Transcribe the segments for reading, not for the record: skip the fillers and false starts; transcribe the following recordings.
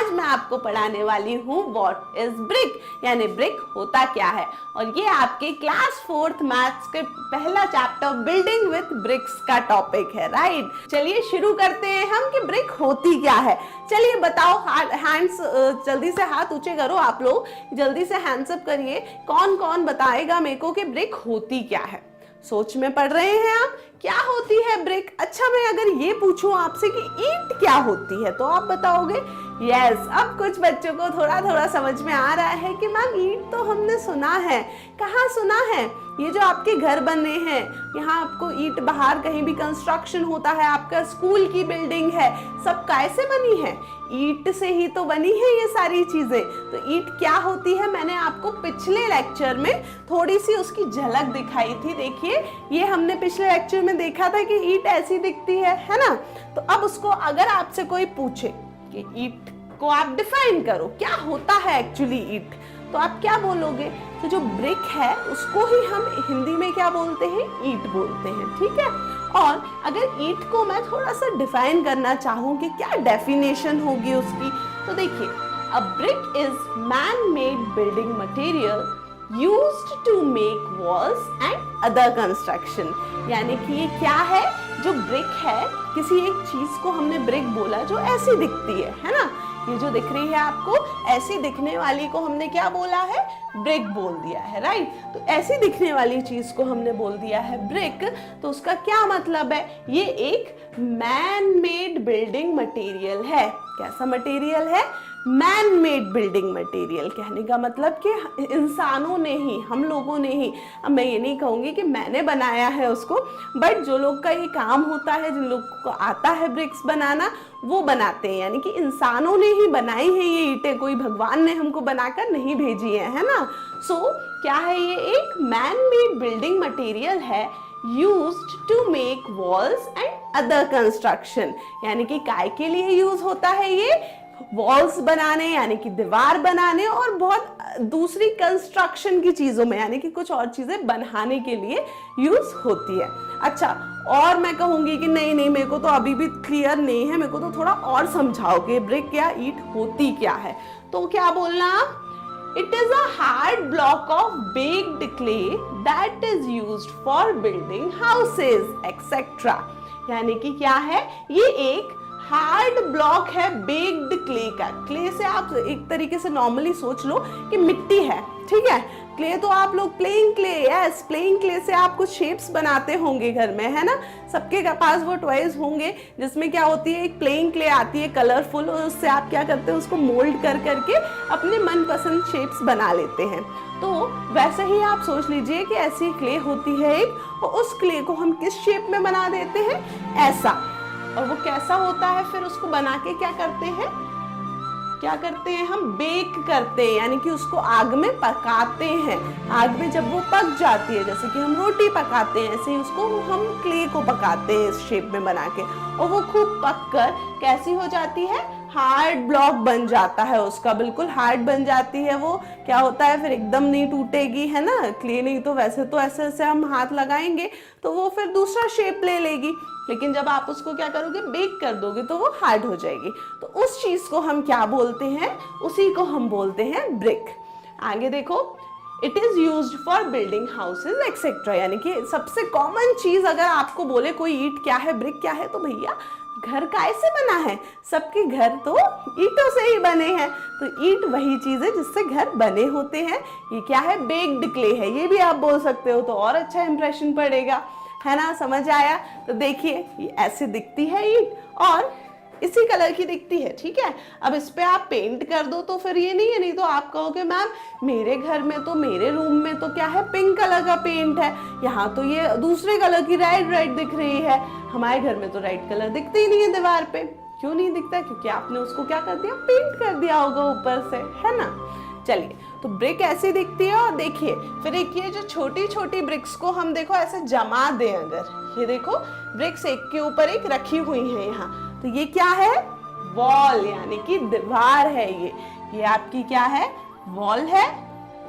आज मैं आपको पढ़ाने वाली हूँ व्हाट इज ब्रिक, यानी ब्रिक होता क्या है। और ये आपके क्लास 4th मैथ्स के पहला चैप्टर बिल्डिंग विथ ब्रिक्स का टॉपिक है, राइट। चलिए शुरू करते हैं हम कि ब्रिक होती क्या है। चलिए बताओ, हैंड्स जल्दी से हाथ ऊंचे करो, आप लोग जल्दी से हैंड्स अप करिए। कौन कौन बताएगा मेरे को कि ब्रिक होती क्या है। सोच में पढ़ रहे हैं आप, क्या होती है ब्रिक। अच्छा, मैं अगर ये पूछूं आपसे कि ईंट क्या होती है तो आप बताओगे। यस, अब कुछ बच्चों को थोड़ा थोड़ा समझ में आ रहा है कि मैम ईंट तो हमने सुना है। कहाँ सुना है? ये जो आपके घर बने हैं, यहाँ आपको ईंट बाहर कहीं भी कंस्ट्रक्शन होता है, आपका स्कूल की बिल्डिंग है, सब कैसे बनी है? ईंट से ही तो बनी है ये सारी चीजें। तो ईंट क्या होती है मैंने आपको पिछले लेक्चर में थोड़ी सी उसकी झलक दिखाई थी। देखिए, ये हमने पिछले लेक्चर में देखा था कि ईंट ऐसी दिखती है ना। तो अब उसको अगर आपसे कोई पूछे कि ईंट को आप डिफाइन करो, क्या होता है एक्चुअली ईंट, तो आप क्या बोलोगे? तो जो ब्रिक है उसको ही हम हिंदी में क्या बोलते हैं? ईंट बोलते हैं, ठीक है। और अगर ईंट को मैं थोड़ा सा डिफाइन करना चाहूँ कि क्या डेफिनेशन होगी उसकी, तो देखिए, अ brick is man made building material used to make walls and other construction। यानी कि ये क्या है? जो ब्रिक है, किसी एक चीज को हमने ब्रिक बोला जो ऐसी दिखती है ना। ये जो दिख रही है आपको, ऐसी दिखने वाली को हमने क्या बोला है? ब्रिक बोल दिया है, राइट। तो ऐसी दिखने वाली चीज को हमने बोल दिया है ब्रिक। तो उसका क्या मतलब है? ये एक मैन मेड बिल्डिंग मटेरियल है। कैसा मटेरियल है? Man made building material. कहने का मतलब कि इंसानों ने ही, हम लोगों ने ही, अब मैं ये नहीं कहूँगी कि मैंने बनाया है उसको, बट जो लोग का ये काम होता है, जिन लोगों को आता है ब्रिक्स बनाना, वो बनाते हैं। यानी कि इंसानों ने ही बनाई है ये ईंटें, कोई भगवान ने हमको बनाकर नहीं भेजी है ना। सो क्या है? ये एक मैन मेड बिल्डिंग मटेरियल है used to make walls and other construction। यानी कि काय के लिए यूज होता है ये? वॉल्स बनाने, यानी कि दीवार बनाने, और बहुत दूसरी कंस्ट्रक्शन की चीजों में, यानी कि कुछ और चीजें बनाने के लिए यूज होती है। अच्छा, और मैं कहूंगी कि नहीं, मेरे को तो अभी भी क्लियर नहीं है, मेरे को तो थोड़ा और समझाओ कि ब्रिक या ईंट होती क्या है। तो क्या बोलना आप? It is a hard block of baked clay that is used for building houses, etc। यानी कि क्या है? ये एक हार्ड ब्लॉक है बेक्ड क्ले का। क्ले से आप एक तरीके से नॉर्मली सोच लो कि मिट्टी है, ठीक है। क्ले तो आप लोग playing clay, yes, playing clay से आप कुछ शेप्स बनाते होंगे घर में, है ना। सबके पास वो टॉयज होंगे जिसमें क्या होती है, एक प्लेइंग क्ले आती है कलरफुल, और उससे आप क्या करते हैं, उसको मोल्ड कर करके अपने मनपसंद शेप्स बना लेते हैं। तो वैसे ही आप सोच लीजिए कि ऐसी क्ले होती है एक, और उस क्ले को हम किस शेप में बना देते हैं? ऐसा। और वो कैसा होता है? फिर उसको बना के क्या करते हैं? हम बेक करते हैं, यानी कि उसको आग में पकाते हैं। आग में जब वो पक जाती है, जैसे कि हम रोटी पकाते हैं, ऐसे ही उसको हम क्ले को पकाते हैं इस शेप में बना के, और वो खूब पक कर कैसी हो जाती है? हार्ड ब्लॉक बन जाता है उसका, बिल्कुल हार्ड बन जाती है वो। क्या होता है फिर? एकदम नहीं टूटेगी, है ना। क्ले नहीं तो वैसे तो ऐसे ऐसे हम हाथ लगाएंगे तो वो फिर दूसरा शेप ले लेगी, लेकिन जब आप उसको क्या करोगे? बेक कर दोगे तो वो हार्ड हो जाएगी। तो उस चीज को हम क्या बोलते हैं? उसी को हम बोलते हैं ब्रिक। आगे देखो, it is used for building houses etcetera. यानी कि सबसे कॉमन चीज अगर आपको बोले कोई ईंट क्या है, ब्रिक क्या है, तो भैया घर कैसे बना है? सबके घर तो ईंटों से ही बने हैं। तो ईंट वही चीज है जिससे घर बने होते हैं। ये क्या है? बेक्ड क्ले है। ये भी आप बोल सकते हो, तो और अच्छा इंप्रेशन पड़ेगा, है ना। समझ आया? तो देखिए, ये ऐसे दिखती है ईंट, और इसी कलर की दिखती है, ठीक है। अब इस पे आप पेंट कर दो तो फिर ये नहीं है, नहीं तो आप कहोगे मैम मेरे घर में तो, मेरे रूम में तो क्या है, पिंक कलर का पेंट है, यहाँ तो ये दूसरे कलर की रेड दिख रही है। हमारे घर में तो रेड कलर दिखते ही नहीं है दीवार पे। क्यों नहीं दिखता? क्योंकि आपने उसको क्या कर दिया? पेंट कर दिया होगा ऊपर से, है ना। चलिए, तो ब्रिक ऐसी दिखती है। और देखिए, फिर एक ये जो छोटी छोटी ब्रिक्स को हम देखो ऐसे जमा दें, अगर ये देखो ब्रिक्स एक के ऊपर एक रखी हुई है यहाँ, तो ये क्या है? वॉल, यानी कि दीवार है। ये आपकी क्या है? वॉल है,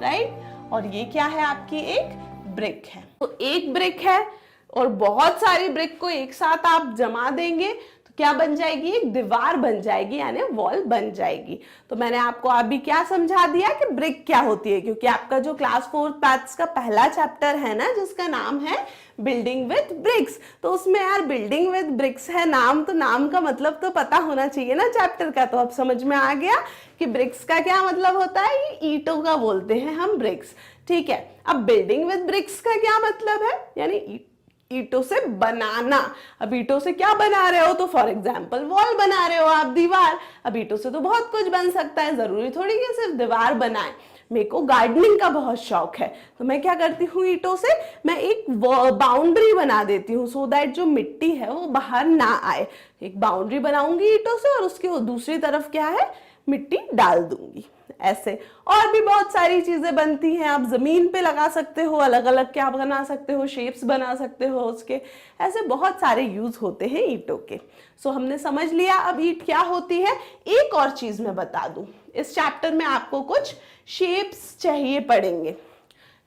राइट। और ये क्या है? आपकी एक ब्रिक है। तो एक ब्रिक है और बहुत सारी ब्रिक को एक साथ आप जमा देंगे तो क्या बन जाएगी, एक दीवार बन जाएगी, यानी वॉल बन जाएगी। तो मैंने आपको अभी क्या समझा दिया कि ब्रिक क्या होती है, क्योंकि आपका जो क्लास 4th मैथ्स का पहला चैप्टर है ना, जिसका नाम है बिल्डिंग विथ ब्रिक्स, तो उसमें यार बिल्डिंग विथ ब्रिक्स है नाम, तो नाम का मतलब तो पता होना चाहिए ना चैप्टर का। तो अब समझ में आ गया कि ब्रिक्स का क्या मतलब होता है, ये ईंटों का बोलते हैं हम ब्रिक्स, ठीक है। अब बिल्डिंग विथ ब्रिक्स का क्या मतलब है, यानी ईंटों से बनाना। अब ईंटों से क्या बना रहे हो, तो फॉर एग्जाम्पल वॉल बना रहे हो आप, दीवार। अब ईंटों से तो बहुत कुछ बन सकता है, जरूरी थोड़ी कि सिर्फ दीवार बनाए। मेरे को गार्डनिंग का बहुत शौक है, तो मैं क्या करती हूँ, ईंटों से मैं एक बाउंड्री बना देती हूँ, सो दैट जो मिट्टी है वो बाहर ना आए। एक बाउंड्री बनाऊंगी ईंटों से और उसके दूसरी तरफ क्या है, मिट्टी डाल दूंगी। ऐसे और भी बहुत सारी चीजें बनती हैं, आप जमीन पे लगा सकते हो, अलग अलग क्या बना सकते हो, शेप्स बना सकते हो उसके, ऐसे बहुत सारे यूज होते हैं ईंटों के। सो हमने समझ लिया अब ईंट क्या होती है। एक और चीज मैं बता दूं, इस चैप्टर में आपको कुछ शेप्स चाहिए पड़ेंगे,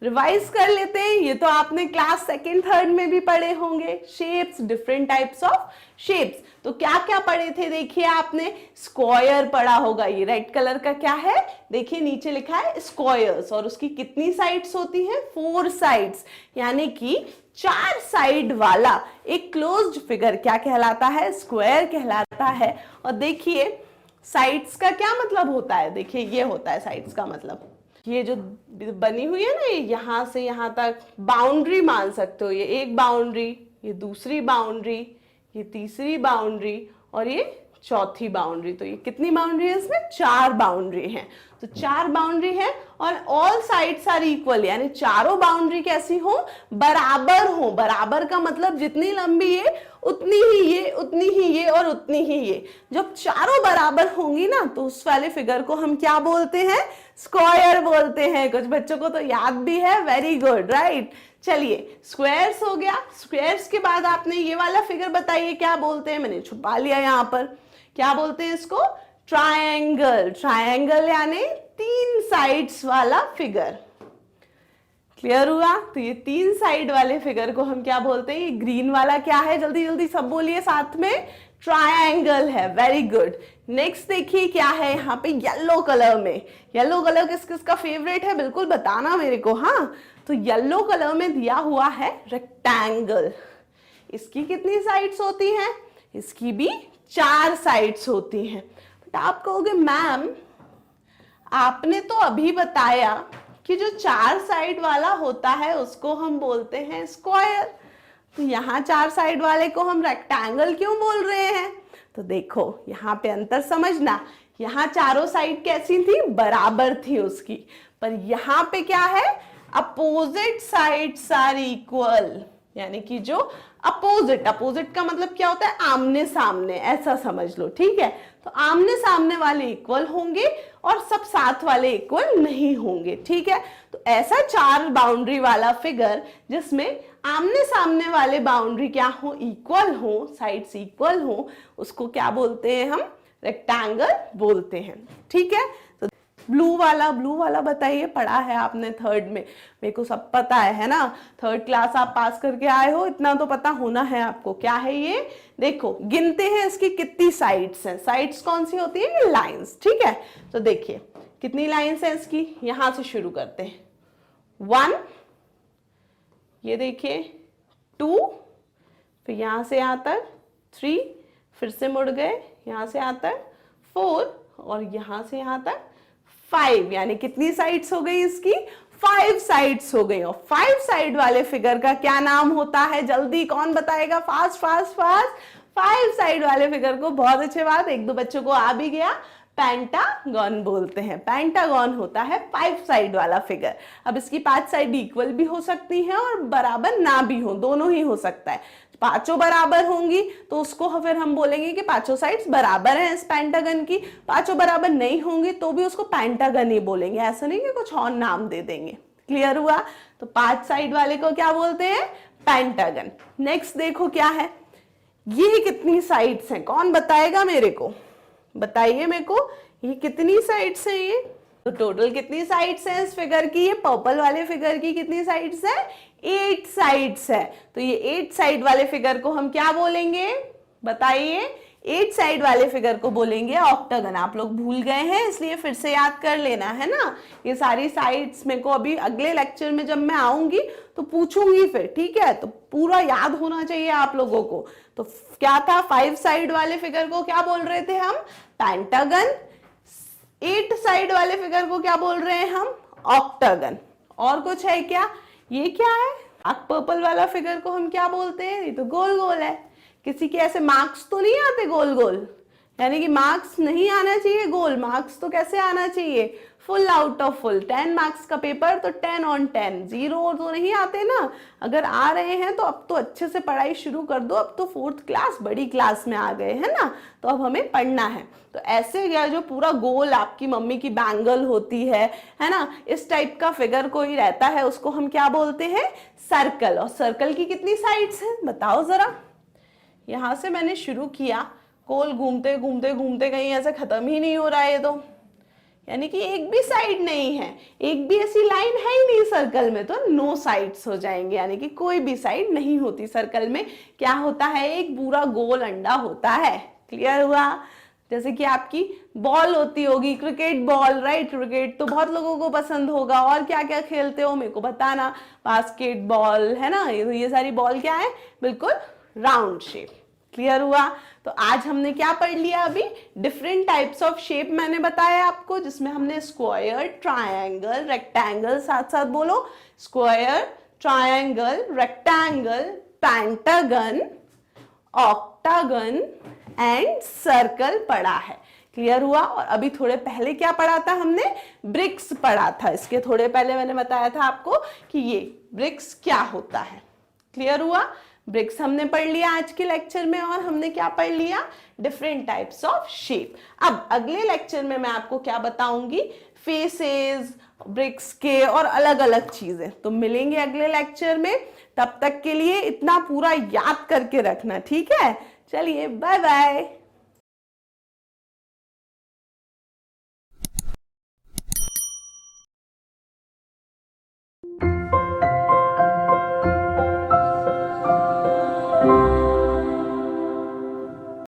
रिवाइज कर लेते हैं। ये तो आपने क्लास 2nd 3rd में भी पढ़े होंगे, shapes, different types of shapes. तो क्या क्या पढ़े थे, देखिए आपने स्क्वायर पढ़ा होगा, ये रेड कलर का क्या है, देखिए नीचे लिखा है स्क्वायर्स, और उसकी कितनी साइड्स होती हैं, 4 साइड्स, यानी कि 4 साइड वाला एक क्लोज्ड फिगर क्या कहलाता है, स्क्वायर कहलाता है। और देखिए साइड्स का क्या मतलब होता है, देखिए ये होता है साइड्स का मतलब, ये जो बनी हुई है ना, ये यहां से यहां तक बाउंड्री मान सकते हो, ये एक बाउंड्री, ये दूसरी बाउंड्री, ये तीसरी बाउंड्री और ये चौथी बाउंड्री। तो ये कितनी बाउंड्री है, इसमें 4 बाउंड्री है। तो 4 बाउंड्री है और ऑल साइड्स आर इक्वल, यानी चारों बाउंड्री कैसी हो, बराबर हो। बराबर का मतलब जितनी लंबी ये उतनी ही ये, उतनी ही ये और उतनी ही ये। जब चारों बराबर होंगी ना, तो उस वाले फिगर को हम क्या बोलते हैं, स्क्वायर बोलते हैं। कुछ बच्चों को तो याद भी है, वेरी गुड, राइट। चलिए स्क्वायर्स हो गया। स्क्वायर्स के बाद आपने ये वाला फिगर बताइए क्या बोलते हैं, मैंने छुपा लिया यहाँ पर, क्या बोलते हैं इसको, ट्रायंगल। ट्रायंगल यानी 3 साइड्स वाला फिगर। क्लियर हुआ, तो ये 3 साइड वाले फिगर को हम क्या बोलते हैं, ये ग्रीन वाला क्या है, जल्दी जल्दी सब बोलिए साथ में, ट्रायंगल है, वेरी गुड। नेक्स्ट देखिए क्या है यहाँ पे येलो कलर में, येलो कलर किस किस का फेवरेट है, बिल्कुल बताना मेरे को, हाँ। तो येलो कलर में दिया हुआ है रेक्टेंगल। इसकी कितनी साइड्स होती हैं, इसकी भी 4 साइड्स होती हैं। बट आप कहोगे मैम आपने तो अभी बताया कि जो 4 साइड वाला होता है उसको हम बोलते हैं स्क्वायर, तो यहाँ 4 साइड वाले को हम रेक्टेंगल क्यों बोल रहे हैं। तो देखो यहाँ पे अंतर समझना, यहाँ चारों साइड कैसी थी, बराबर थी उसकी, पर यहाँ पे क्या है, अपोजिट साइड्स आर इक्वल, यानी कि जो अपोजिट, अपोजिट का मतलब क्या होता है, आमने सामने, ऐसा समझ लो, ठीक है। तो आमने सामने वाले इक्वल होंगे और सब साथ वाले इक्वल नहीं होंगे, ठीक है। तो ऐसा 4 बाउंड्री वाला फिगर जिसमें आमने सामने वाले बाउंड्री क्या हो, इक्वल हो, साइड्स इक्वल हो, उसको क्या बोलते हैं हम, रेक्टेंगल बोलते हैं, ठीक है। तो ब्लू वाला बताइए, पढ़ा है आपने 3rd में, मेरे को सब पता है ना, 3rd क्लास आप पास करके आए हो, इतना तो पता होना है आपको। क्या है ये, देखो गिनते हैं इसकी कितनी साइड्स हैं। साइड्स कौन सी होती है, लाइंस, ठीक है। तो देखिए कितनी लाइंस हैं इसकी, यहां से शुरू करते हैं, 1, ये देखिए 2, फिर यहां से यहां तक 3, फिर से मुड़ गए यहां से यहां तक 4, और यहां से यहां तक 5, यानी कितनी साइड्स हो गई इसकी, 5 साइड्स हो गई। और 5 साइड वाले फिगर का क्या नाम होता है, जल्दी कौन बताएगा, फास्ट फास्ट फास्ट। 5 साइड वाले फिगर को, बहुत अच्छे बात, 1-2 बच्चों को आ भी गया, पेंटागन बोलते हैं। पेंटागन होता है 5 साइड वाला फिगर। अब इसकी 5 साइड इक्वल भी हो सकती हैं और बराबर ना भी हो, दोनों ही हो सकता है। पांचों बराबर होंगी तो उसको फिर हम बोलेंगे कि पांचों साइड्स बराबर हैं इस पेंटागन की। पांचों बराबर नहीं होंगी तो भी उसको पेंटागन ही बोलेंगे, ऐसा नहीं कि कुछ और नाम दे देंगे। क्लियर हुआ, तो 5 साइड वाले को क्या बोलते हैं, पेंटागन। नेक्स्ट देखो क्या है, ये कितनी साइड्स हैं, कौन बताएगा मेरे को, बताइए मेरे को, ये कितनी साइड्स हैं ये, तो टोटल कितनी साइड्स हैं इस फिगर की, ये पर्पल वाले फिगर की कितनी साइड्स है, 8 साइड्स है। तो ये 8 साइड वाले फिगर को हम क्या बोलेंगे, बताइए, 8 साइड वाले फिगर को बोलेंगे ऑक्टागन। आप लोग भूल गए हैं इसलिए फिर से याद कर लेना है ना। ये सारी साइड्स मेरे को अभी अगले लेक्चर में जब मैं आऊंगी तो पूछूंगी फिर, ठीक है? तो पूरा याद होना चाहिए आप लोगों को। तो क्या था, 5 साइड वाले फिगर को क्या बोल रहे थे हम? पेंटागन। 8 साइड वाले फिगर को क्या बोल रहे हैं हम? ऑक्टागन। और कुछ है क्या? ये क्या है? पर्पल वाला फिगर को हम क्या बोलते हैं? ये तो गोल गोल है। किसी के ऐसे मार्क्स तो नहीं आते गोल गोल, यानी कि मार्क्स नहीं आना चाहिए गोल, मार्क्स तो कैसे आना चाहिए? Full out of full. 10 marks का पेपर तो 10 on 10, 0 तो नहीं आते ना। अगर आ रहे हैं तो अब तो अच्छे से पढ़ाई शुरू कर दो। अब तो 4th क्लास बड़ी क्लास में आ गए हैं ना, तो अब हमें पढ़ना है। तो ऐसे या जो पूरा गोल आपकी मम्मी की बैंगल होती है ना, इस टाइप का फिगर कोई रहता है उसको हम क्या बोलते हैं? सर्कल। और सर्कल की कितनी साइड्स हैं बताओ जरा। यहां से मैंने शुरू किया, गोल घूमते घूमते घूमते कहीं ऐसे खत्म ही नहीं हो रहा है, तो यानी कि एक भी साइड नहीं है, एक भी ऐसी लाइन है ही नहीं सर्कल में, तो नो साइड्स हो जाएंगे, यानी कि कोई भी साइड नहीं होती सर्कल में। क्या होता है? एक पूरा गोल अंडा होता है। क्लियर हुआ? जैसे कि आपकी बॉल होती होगी, क्रिकेट बॉल, राइट? क्रिकेट तो बहुत लोगों को पसंद होगा। और क्या क्या खेलते हो मेरे को बताना। बास्केटबॉल है ना, ये सारी बॉल क्या है? बिल्कुल राउंड शेप। क्लियर हुआ? तो आज हमने क्या पढ़ लिया? अभी डिफरेंट टाइप्स ऑफ शेप मैंने बताया आपको, जिसमें हमने स्क्वायर, ट्रायंगल, रेक्टेंगल, साथ साथ बोलो, square, triangle, rectangle, pentagon, octagon and circle पढ़ा है। क्लियर हुआ? और अभी थोड़े पहले क्या पढ़ा था हमने? ब्रिक्स पढ़ा था। इसके थोड़े पहले मैंने बताया था आपको कि ये ब्रिक्स क्या होता है। क्लियर हुआ? ब्रिक्स हमने पढ़ लिया आज के लेक्चर में। और हमने क्या पढ़ लिया? Different types of shape. अब अगले लेक्चर में मैं आपको क्या बताऊंगी? फेसेस ब्रिक्स के और अलग अलग चीजें। तो मिलेंगे अगले लेक्चर में। तब तक के लिए इतना पूरा याद करके रखना, ठीक है? चलिए बाय बाय।